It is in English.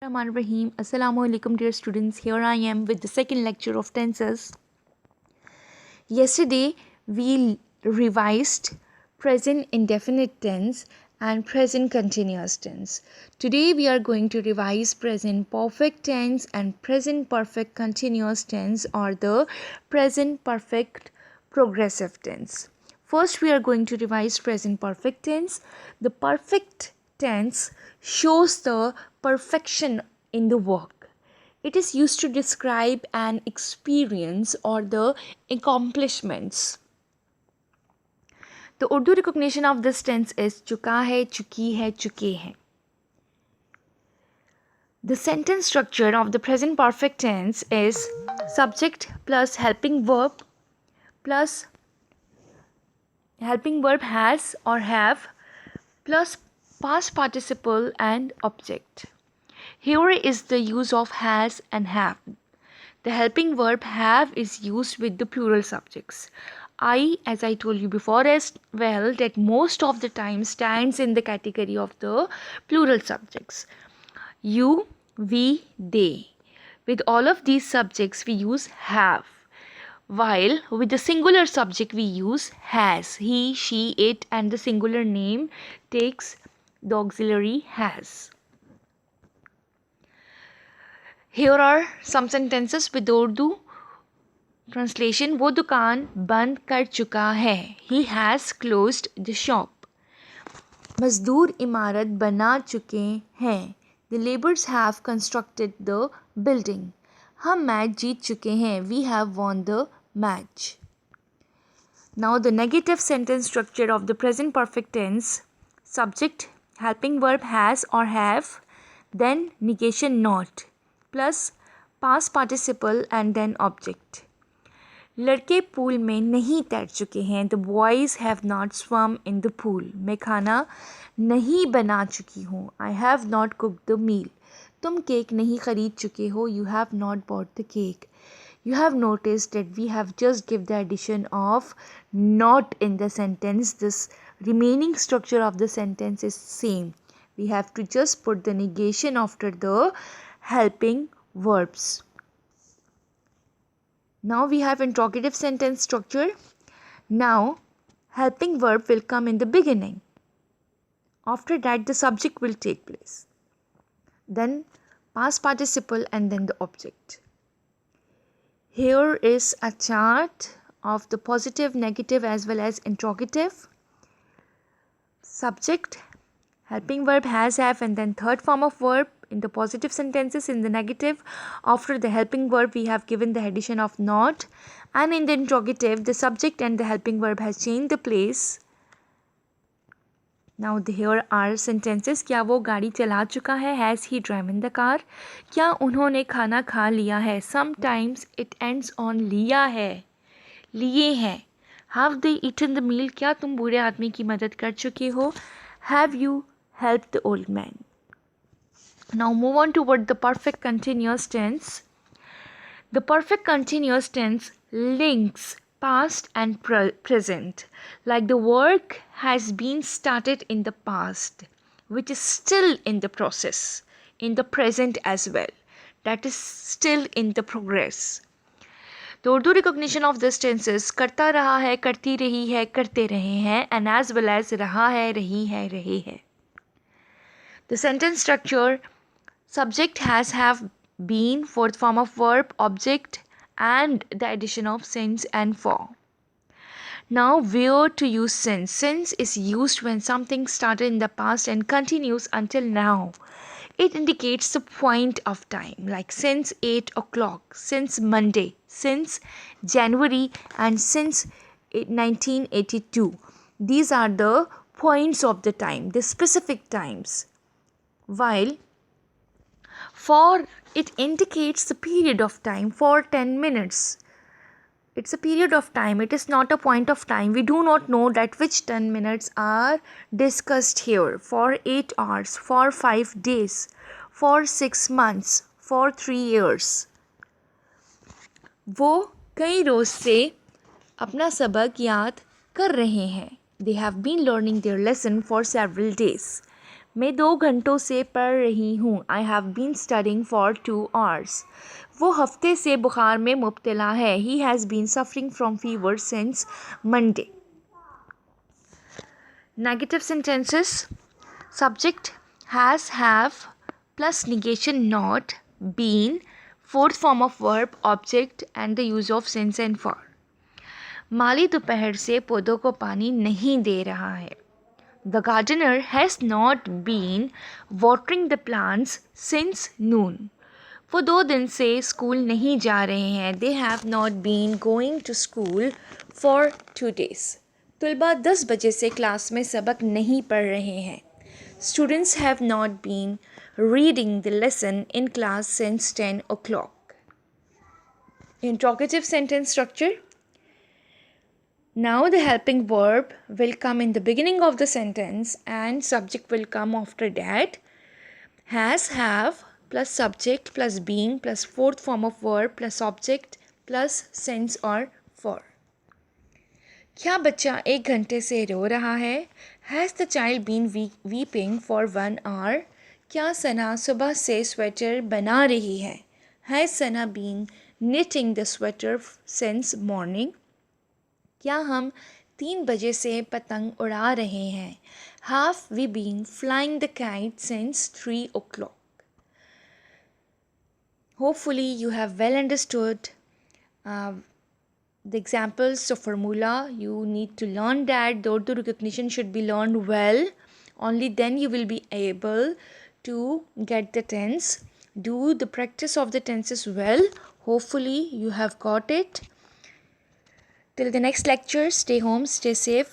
Rahman Rahim. Assalamu alaikum, dear students. Here I am with the second lecture of tenses. Yesterday we revised present indefinite tense and present continuous tense. Today we are going to revise present perfect tense and present perfect continuous tense, or the present perfect progressive tense. First we are going to revise present perfect tense. The perfect tense shows the perfection in the work. It is used to describe an experience or the accomplishments. The Urdu recognition of this tense is chuka hai, chuki hai, chuke hai. The sentence structure of the present perfect tense is subject plus helping verb plus helping verb has or have plus past participle and object. Here is the use of has and have. The helping verb have is used with the plural subjects. I, as I told you before as well, that most of the time stands in the category of the plural subjects. You, we, they. With all of these subjects we use have, while with the singular subject we use has. He, she, it, and the singular name takes the auxiliary has. Here are some sentences with the Urdu translation. वो दुकान बंद कर चुका है. He has closed the shop. मजदूर इमारत बना चुके हैं. The laborers have constructed the building. हम मैच जीत चुके हैं. We have won the match. Now the negative sentence structure of the present perfect tense. Subject, helping verb has or have, then negation not, plus past participle and then object. लड़के pool में नहीं तैर चुके हैं. The boys have not swum in the pool. मैं खाना नहीं बना चुकी हूँ. I have not cooked the meal. तुम केक नहीं खरीद चुके हो. You have not bought the cake. You have noticed that we have just give the addition of not in the sentence. This remaining structure of the sentence is same. We have to just put the negation after the helping verbs. Now we have interrogative sentence structure. Now helping verb will come in the beginning. After that the subject will take place. Then past participle and then the object. Here is a chart of the positive, negative as well as interrogative. Subject, helping verb has, have, and then third form of verb in the positive sentences. In the negative, after the helping verb we have given the addition of not, and in the interrogative the subject and the helping verb has changed the place. Now here are sentences. क्या वो गाड़ी चला चुका है? Has he driven the car? क्या उन्होंने खाना खा लिया है? Sometimes it ends on लिया है, लिए हैं. Have they eaten the meal? क्या तुम बूढ़े आदमी की मदद कर चुके हो? Have you helped the old man? Now move on toward the perfect continuous tense. The perfect continuous tense links past and present. Like the work has been started in the past, which is still in the process, in the present as well. That is still in the progress. The Urdu recognition of this tense is करता रहा है, करती रही है, करते रहे हैं, and as well as रहा है, रही है, रहे हैं. The sentence structure: subject has, have, been, fourth form of verb, object, and the addition of since and for. Now where to use since. Since is used when something started in the past and continues until now. It indicates the point of time, like since 8 o'clock, since Monday, since January, and since 1982. These are the points of the time, the specific times. While for, it indicates the period of time for 10 minutes. It's a period of time. It is not a point of time. We do not know that which 10 minutes are discussed here. For 8 hours, for 5 days, for 6 months, for 3 years. वो कई रोज से अपना सबक याद कर रहे हैं. They have been learning their lesson for several days. मैं 2 घंटों से पढ़ रही हूँ. I have been studying for 2 hours. वो हफ्ते से बुखार में मुब्तला है. He has been suffering from fever since Monday. Negative sentences. Subject has, have plus negation not, been, fourth form of verb, object and the use of since and for. माली दोपहर से पौधों को पानी नहीं दे रहा है. The gardener has not been watering the plants since noon. वो 2 दिन से स्कूल नहीं जा रहे हैं. They have not been going to school for 2 days. तुलबा 10 बजे से क्लास में सबक नहीं पढ़ रहे हैं. Students have not been reading the lesson in class since 10 o'clock. Interrogative sentence structure. Now the helping verb will come in the beginning of the sentence and subject will come after that. Has, have plus subject plus being plus fourth form of verb plus object plus since or for. क्या बच्चा 1 घंटे से रो रहा है? Has the child been weeping for 1 hour? क्या सना सुबह से sweater बना रही है? Has Sana been knitting the sweater since morning? क्या हम 3 बजे से पतंग उड़ा रहे हैं? Have we been flying the kite since 3 o'clock? Hopefully you have well understood the examples of formula. You need to learn that. The Urdu recognition should be learned well. Only then you will be able to get the tense. Do the practice of the tenses well. Hopefully you have got it. Till the next lecture, stay home, stay safe.